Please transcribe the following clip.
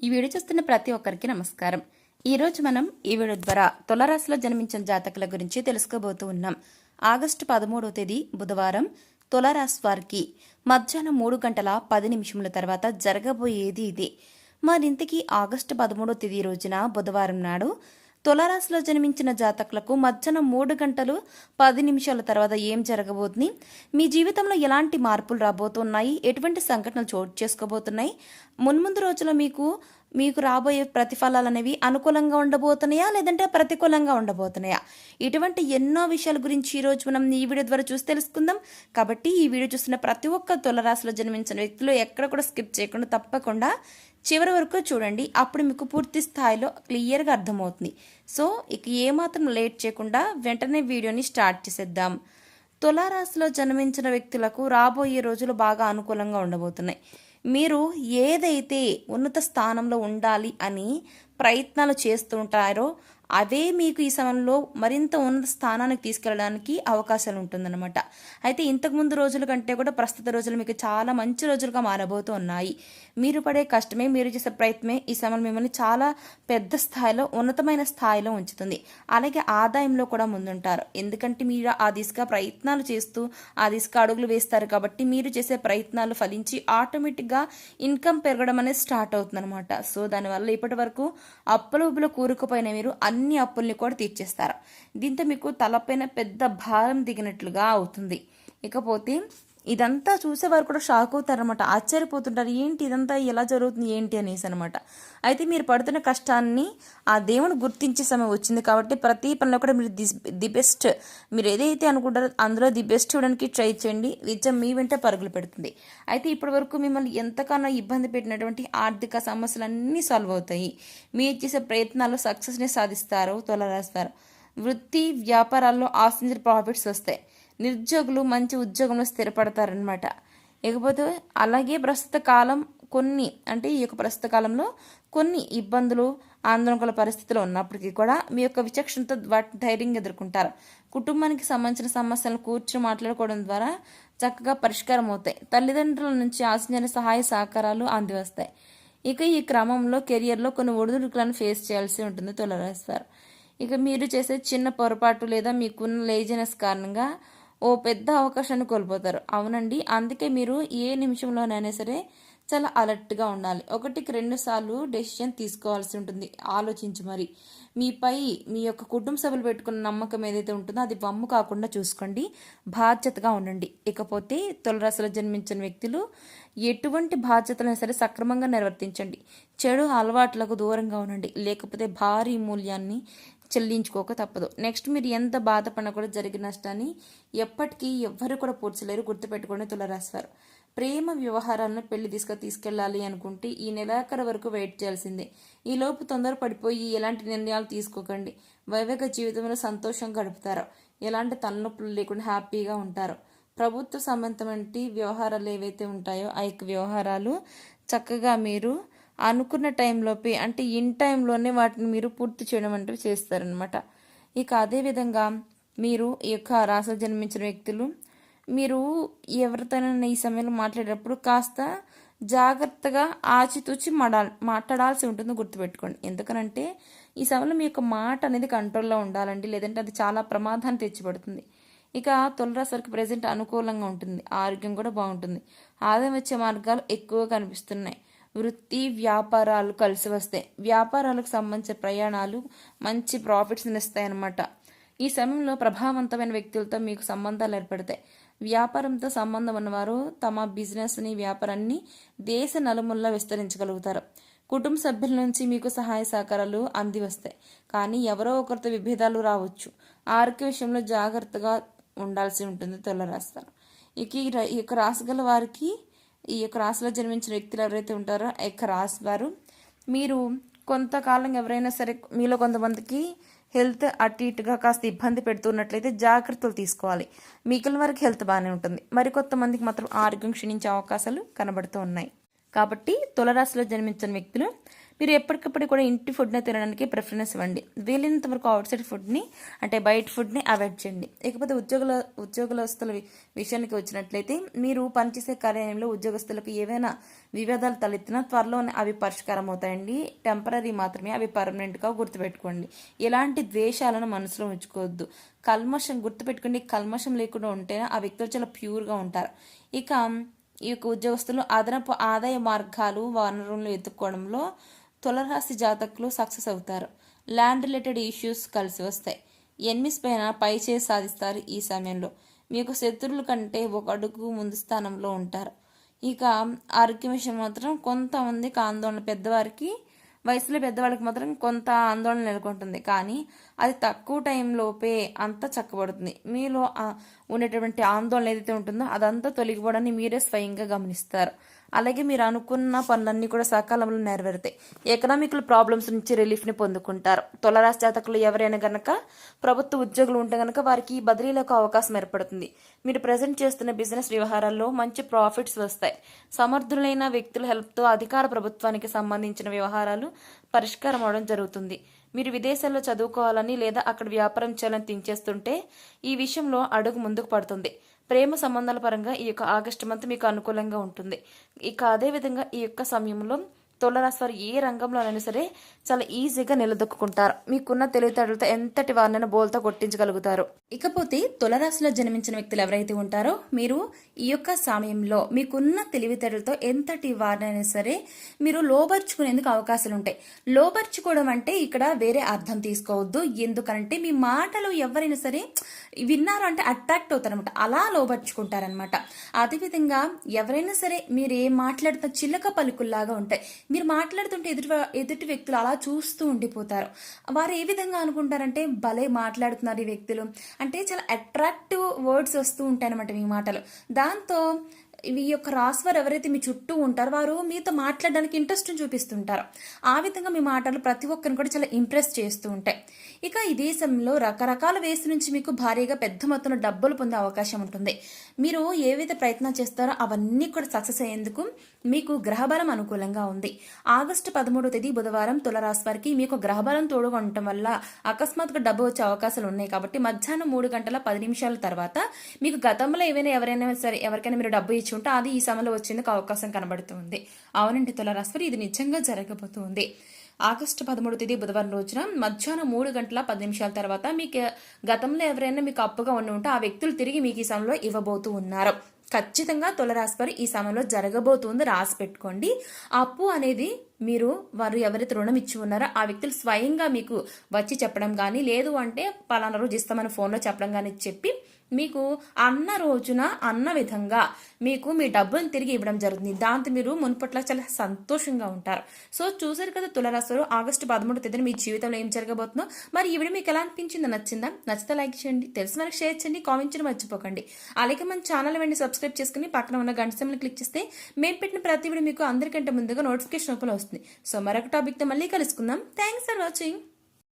ఈ వీడియో చూస్తున్న ప్రతి ఒక్కరికి నమస్కారం. ఈ రోజు మనం ఈ వీడియో ద్వారా తులారాశిలో జన్మించిన జాతకుల గురించి తెలుసుకోబోతూ ఉన్నాం. ఆగస్టు 13వ తేదీ బుధవారం తులారాశి వారికి మధ్యాహ్నం 3:10 తర్వాత జరగబోయేది ఇది. మరింతకీ ఆగస్టు 13వ తేదీ రోజున బుధవారం నాడు తులారాశిలో జన్మించిన జాతకులకు మధ్యాహ్నం 3:10 తర్వాత ఏం జరగబోతుంది, మీ జీవితంలో ఎలాంటి మార్పులు రాబోతున్నాయి, ఎటువంటి సంఘటనలు చోటు చేసుకోబోతున్నాయి, మున్ముందు రోజుల్లో మీకు రాబోయే ప్రతిఫలాలు అనేవి అనుకూలంగా ఉండబోతున్నాయా లేదంటే ప్రతికూలంగా ఉండబోతున్నాయా, ఇటువంటి ఎన్నో విషయాల గురించి ఈరోజు మనం ఈ వీడియో ద్వారా చూసి తెలుసుకుందాం. కాబట్టి ఈ వీడియో చూస్తున్న ప్రతి ఒక్క తులారాశిలో జన్మించిన వ్యక్తులు ఎక్కడ కూడా స్కిప్ చేయకుండా తప్పకుండా చివరి వరకు చూడండి. అప్పుడు మీకు పూర్తి స్థాయిలో క్లియర్గా అర్థమవుతుంది. సో ఇక ఏమాత్రం లేట్ చేయకుండా వెంటనే వీడియోని స్టార్ట్ చేసేద్దాం. తులారాశిలో జన్మించిన వ్యక్తులకు రాబోయే రోజులు బాగా అనుకూలంగా ఉండబోతున్నాయి. మీరు ఏదైతే ఉన్నత స్థానంలో ఉండాలి అని ప్రయత్నాలు చేస్తుంటారో అవే మీకు ఈ సమయంలో మరింత ఉన్నత స్థానానికి తీసుకెళ్ళడానికి అవకాశాలు ఉంటుందన్నమాట. అయితే ఇంతకుముందు రోజుల కంటే కూడా ప్రస్తుత రోజులు మీకు చాలా మంచి రోజులుగా మారబోతూ ఉన్నాయి. మీరు పడే కష్టమే, మీరు చేసే ప్రయత్నమే ఈ సమయం మిమ్మల్ని చాలా పెద్ద స్థాయిలో ఉన్నతమైన స్థాయిలో ఉంచుతుంది. అలాగే ఆదాయంలో కూడా ముందుంటారు. ఎందుకంటే మీరు ఆ దిశగా ప్రయత్నాలు చేస్తూ ఆ దిశగా అడుగులు వేస్తారు కాబట్టి మీరు చేసే ప్రయత్నాలు ఫలించి ఆటోమేటిక్గా ఇన్కమ్ పెరగడం అనేది స్టార్ట్ అవుతుంది అనమాట. సో దానివల్ల ఇప్పటి వరకు అప్పుల ఊబిలో కూరుకుపోయిన మీరు అన్ని అప్పుల్ని కూడా తీర్చేస్తారు. దీంతో మీకు తలపైన పెద్ద భారం దిగినట్లుగా అవుతుంది. ఇకపోతే ఇదంతా చూసేవారు కూడా షాక్ అవుతారనమాట, ఆశ్చర్యపోతుంటారు, ఏంటి ఇదంతా ఎలా జరుగుతుంది ఏంటి అనేసి అనమాట. అయితే మీరు పడుతున్న కష్టాన్ని ఆ దేవుడు గుర్తించే సమయం వచ్చింది కాబట్టి ప్రతి పనిలో కూడా మీరు ది బెస్ట్, మీరు ఏదైతే అనుకుంటారో అందులో ది బెస్ట్ ఇవ్వడానికి ట్రై చేయండి. విజయం మీ వెంట పరుగులు పెడుతుంది. అయితే ఇప్పటి వరకు మిమ్మల్ని ఎంతగానో ఇబ్బంది పెట్టినటువంటి ఆర్థిక సమస్యలన్నీ సాల్వ్ అవుతాయి. మీరు చేసే ప్రయత్నాల్లో సక్సెస్ని సాధిస్తారు. తులారాశివారు వృత్తి వ్యాపారాల్లో ఆశించిన ప్రాఫిట్స్ వస్తాయి. నిరుద్యోగులు మంచి ఉద్యోగంలో స్థిరపడతారనమాట. ఇకపోతే అలాగే ప్రస్తుత కాలం ఈ యొక్క ప్రస్తుత కాలంలో కొన్ని ఇబ్బందులు ఆందోళనల పరిస్థితులు ఉన్నప్పటికీ కూడా మీ యొక్క విచక్షణతో వాటిని ధైర్యంగా ఎదుర్కొంటారు. కుటుంబానికి సంబంధించిన సమస్యలను కూర్చొని మాట్లాడుకోవడం ద్వారా చక్కగా పరిష్కారం అవుతాయి. తల్లిదండ్రుల నుంచి ఆశించిన సహాయ సహకారాలు అందివస్తాయి. ఇక ఈ క్రమంలో కెరియర్లో కొన్ని ఒడిదుడుకులను ఫేస్ చేయాల్సి ఉంటుంది తులారాశివారు. ఇక మీరు చేసే చిన్న పొరపాటు లేదా మీకున్న లేజినెస్ కారణంగా ఓ పెద్ద అవకాశాన్ని కోల్పోతారు. అవునండి, అందుకే మీరు ఏ నిమిషంలోనైనా సరే చాలా అలర్ట్గా ఉండాలి. 1-2 సార్లు డెసిషన్ తీసుకోవాల్సి ఉంటుంది. ఆలోచించి మరి మీపై మీ యొక్క కుటుంబ సభ్యులు పెట్టుకున్న నమ్మకం ఏదైతే ఉంటుందో అది వమ్ము కాకుండా చూసుకోండి. బాధ్యతగా ఉండండి. ఇకపోతే తులారాశిలో జన్మించిన వ్యక్తులు ఎటువంటి బాధ్యతలను సరే సక్రమంగా నిర్వర్తించండి. చెడు అలవాట్లకు దూరంగా ఉండండి, లేకపోతే భారీ మూల్యాన్ని చెల్లించుకోక తప్పదు. నెక్స్ట్ మీరు ఎంత బాధపడినా కూడా జరిగిన నష్టాన్ని ఎప్పటికీ ఎవ్వరు కూడా పూడ్చలేరు. గుర్తుపెట్టుకోండి తులారాశివారు. ప్రేమ వ్యవహారాలను పెళ్లి తీసుకెళ్లాలి అనుకుంటే ఈ నెలాఖరు వరకు వెయిట్ చేయాల్సిందే. ఈ లోపు తొందరపడిపోయి ఎలాంటి నిర్ణయాలు తీసుకోకండి. వైవాహిక జీవితంలో సంతోషంగా గడుపుతారు. ఎలాంటి తలనొప్పులు లేకుండా హ్యాపీగా ఉంటారు. ప్రభుత్వ సంబంధమైన వ్యవహారాలు ఏవైతే ఉంటాయో ఆ యొక్క వ్యవహారాలు చక్కగా మీరు అనుకున్న టైంలోపే ఇన్ టైంలోనే వాటిని మీరు పూర్తి చేయడం అంటూ చేస్తారనమాట. ఇక అదేవిధంగా మీరు ఈ యొక్క రాశిలో జన్మించిన వ్యక్తులు మీరు ఎవరితోనైనా ఈ సమయంలో మాట్లాడేటప్పుడు కాస్త జాగ్రత్తగా ఆచితూచి మాట్లాడాల్సి ఉంటుంది. గుర్తుపెట్టుకోండి. ఎందుకనంటే ఈ సమయంలో మీ యొక్క మాట అనేది కంట్రోల్లో ఉండాలండి, లేదంటే అది చాలా ప్రమాదాన్ని తెచ్చిపెడుతుంది. ఇక తులారాశి వారికి ప్రజెంట్ అనుకూలంగా ఉంటుంది. ఆరోగ్యం కూడా బాగుంటుంది. ఆదాయం వచ్చే మార్గాలు ఎక్కువగా కనిపిస్తున్నాయి. వృత్తి వ్యాపారాలు కలిసి వస్తాయి. వ్యాపారాలకు సంబంధించిన ప్రయాణాలు మంచి ప్రాఫిట్స్ని ఇస్తాయన్నమాట. ఈ సమయంలో ప్రభావవంతమైన వ్యక్తులతో మీకు సంబంధాలు ఏర్పడతాయి. వ్యాపారంతో సంబంధం ఉన్నవారు తమ బిజినెస్ని వ్యాపారాన్ని దేశ నలుమూలలా విస్తరించగలుగుతారు. కుటుంబ సభ్యుల నుంచి మీకు సహాయ సహకారాలు అంది వస్తాయి. కానీ ఎవరో ఒకరితో విభేదాలు రావచ్చు. ఆరోగ్య విషయంలో జాగ్రత్తగా ఉండాల్సి ఉంటుంది తులారాశి. ఈ యొక్క రాశి గల వారికి ఈ యొక్క రాశిలో జన్మించిన వ్యక్తులు ఎవరైతే ఉంటారో ఆ యొక్క రాశి వారు మీరు కొంతకాలం ఎవరైనా సరే మీలో కొంతమందికి హెల్త్ అటు ఇటుగా కాస్త ఇబ్బంది పెడుతున్నట్లయితే జాగ్రత్తలు తీసుకోవాలి. మిగిలిన వారికి హెల్త్ బాగానే ఉంటుంది. మరికొంతమందికి మాత్రం ఆరోగ్యం క్షీణించే అవకాశాలు కనబడుతూ ఉన్నాయి. కాబట్టి తులరాశిలో జన్మించిన వ్యక్తులు మీరు ఎప్పటికప్పుడు కూడా ఇంటి ఫుడ్ని తినడానికి ప్రిఫరెన్స్ ఇవ్వండి. వీలైనంత వరకు అవుట్ సైడ్ ఫుడ్ని అంటే బయట ఫుడ్ని అవాయిడ్ చేయండి. ఇకపోతే ఉద్యోగస్తుల విషయానికి వచ్చినట్లయితే మీరు పనిచేసే కార్యాలయంలో ఉద్యోగస్తులకు ఏవైనా వివాదాలు తలెత్తినా త్వరలోనే అవి పరిష్కారం అవుతాయండి. టెంపరీ మాత్రమే, అవి పర్మనెంట్గా గుర్తుపెట్టుకోండి. ఎలాంటి ద్వేషాలను మనసులో ఉంచుకోవద్దు. గుర్తుపెట్టుకోండి, కల్మషం లేకుండా ఉంటేనే ఆ వ్యక్తులు చాలా ప్యూర్గా ఉంటారు. ఇక ఈ యొక్క ఉద్యోగస్తులు అదనపు ఆదాయ మార్గాలు వనరులను ఎత్తుక్కోవడంలో తులరాశి జాతకులు సక్సెస్ అవుతారు. ల్యాండ్ రిలేటెడ్ ఇష్యూస్ కలిసి వస్తాయి. ఎనిమిస్ పైన పై చేసి సాధిస్తారు. ఈ సమయంలో మీకు శత్రువుల కంటే ఒక అడుగు ముందు స్థానంలో ఉంటారు. ఇక ఆరోగ్యం విషయం మాత్రం కొంతమందికి ఆందోళన, వయసులో పెద్దవాళ్ళకి మాత్రం కొంత ఆందోళన నెలకొంటుంది. కానీ అది తక్కువ టైంలోపే అంతా చక్కబడుతుంది. మీలో ఉండేటువంటి ఆందోళన ఏదైతే ఉంటుందో అదంతా తొలగిపోవడాన్ని మీరే స్వయంగా గమనిస్తారు. అలాగే మీరు అనుకున్న పనులన్నీ కూడా సకాలంలో నెరవేరుతాయి. ఎకనామికల్ ప్రాబ్లమ్స్ నుంచి రిలీఫ్ని పొందుకుంటారు. తులరాశి జాతకులు ఎవరైనా గనక ప్రభుత్వ ఉద్యోగులు ఉంటే గనక వారికి బదిలీలకు అవకాశం ఏర్పడుతుంది. మీరు ప్రజెంట్ చేస్తున్న బిజినెస్ వ్యవహారాల్లో మంచి ప్రాఫిట్స్ వస్తాయి. సమర్థులైన వ్యక్తుల హెల్ప్తో అధికార ప్రభుత్వానికి సంబంధించిన వ్యవహారాలు పరిష్కారం అవడం జరుగుతుంది. మీరు విదేశాల్లో చదువుకోవాలని లేదా అక్కడ వ్యాపారం చేయాలని తించేస్తుంటే ఈ విషయంలో అడుగు ముందుకు పడుతుంది. ప్రేమ సంబంధాల పరంగా ఈ యొక్క ఆగస్టు మంత్ మీకు అనుకూలంగా ఉంటుంది. ఇక అదేవిధంగా ఈ యొక్క సమయంలో తులరాశి వారు ఏ రంగంలోనైనా సరే చాలా ఈజీగా నిలదొక్కుంటారు. మీకున్న తెలివితేటలతో ఎంతటి వారినైనా బోల్తో కొట్టించగలుగుతారు. ఇకపోతే తులరాశిలో జన్మించిన వ్యక్తులు ఎవరైతే ఉంటారో మీరు ఈ యొక్క సమయంలో మీకున్న తెలివితేటలతో ఎంతటి వారినైనా సరే మీరు లోబర్చుకునేందుకు అవకాశాలు ఉంటాయి. లోబర్చుకోవడం అంటే ఇక్కడ వేరే అర్థం తీసుకోవద్దు. ఎందుకంటే మీ మాటలు ఎవరైనా సరే విన్నారు అంటే అట్రాక్ట్ అవుతారనమాట. అలా లోబర్చుకుంటారనమాట. అదేవిధంగా ఎవరైనా సరే మీరు ఏం మాట్లాడుతున్న చిల్లక పలుకుల్లాగా ఉంటాయి. మీరు మాట్లాడుతుంటే ఎదుటి వ్యక్తులు అలా చూస్తూ ఉండిపోతారు. వారు ఏ విధంగా అనుకుంటారంటే భలే మాట్లాడుతున్నారు ఈ వ్యక్తులు అంటే చాలా అట్రాక్టివ్ వర్డ్స్ వస్తూ ఉంటాయి అనమాట మీ మాటలు. దాంతో ఈ యొక్క రాశి వారు ఎవరైతే మీ చుట్టూ ఉంటారో వారు మీతో మాట్లాడడానికి ఇంట్రెస్ట్ చూపిస్తుంటారు. ఆ విధంగా మీ మాటలు ప్రతి ఒక్కరిని కూడా చాలా ఇంప్రెస్ చేస్తూ ఉంటాయి. ఇక ఈ దేశంలో రకరకాల వేసి నుంచి మీకు భారీగా పెద్ద మొత్తంలో డబ్బులు పొందే అవకాశం ఉంటుంది. మీరు ఏవైతే ప్రయత్నాలు చేస్తారో అవన్నీ కూడా సక్సెస్ అయ్యేందుకు మీకు గ్రహబలం అనుకూలంగా ఉంది. ఆగస్టు 13వ తేదీ బుధవారం తులరాశి వారికి మీకు గ్రహబలం తోడుగా ఉండటం వల్ల అకస్మాత్తుగా డబ్బు వచ్చే అవకాశాలు ఉన్నాయి. కాబట్టి మధ్యాహ్నం 3:10 తర్వాత మీకు గతంలో ఎవరికైనా మీరు డబ్బు ఇచ్చి ఉంటే అది ఈ సమయంలో వచ్చేందుకు అవకాశం కనబడుతుంది. అవునండి తులరాశి వారు, ఇది నిజంగా జరగబోతుంది. ఆగస్టు 13వ తేదీ బుధవారం రోజున మధ్యాహ్నం 3:10 తర్వాత మీకు గతంలో ఎవరైనా మీకు అప్పుగా ఉంటే ఆ వ్యక్తులు తిరిగి మీకు ఈ సమయంలో ఇవ్వబోతూ ఉన్నారు. ఖచ్చితంగా తులరాశి వారు ఈ సమయంలో జరగబోతుంది, రాసి పెట్టుకోండి. అప్పు అనేది వారు ఎవరైతే రుణం ఇచ్చి ఉన్నారో ఆ వ్యక్తులు స్వయంగా మీకు వచ్చి చెప్పడం కానీ, లేదు అంటే పలానా రోజు ఇస్తామని ఫోన్లో చెప్పడం కానీ చెప్పి మీకు అన్న రోజున అన్న విధంగా మీకు మీ డబ్బును తిరిగి ఇవ్వడం జరుగుతుంది. దాంతో మీరు మునుపట్ల చాలా సంతోషంగా ఉంటారు. సో చూసారు కదా తులరాశి వారు, ఆగస్టు 13వ తేదీన మీ జీవితంలో ఏం జరగబోతుందో. మరి ఈ వీడియో మీకు ఎలా అనిపించిందో, నచ్చితే లైక్ చేయండి, తెలిసిన వాళ్ళకి షేర్ చేయండి, కామెంట్ చేయడం మర్చిపోకండి. అలాగే మన ఛానల్ వెంటనే సబ్స్క్రైబ్ చేసుకుని పక్కన ఉన్న గంట సింబల్ క్లిక్ చేస్తే మేము పెట్టిన ప్రతి వీడియో మీకు అందరికంటే ముందుగా నోటిఫికేషన్ రూపంలో వస్తుంది. సో మరొక టాపిక్తో మళ్ళీ కలుసుకుందాం. Thanks for watching.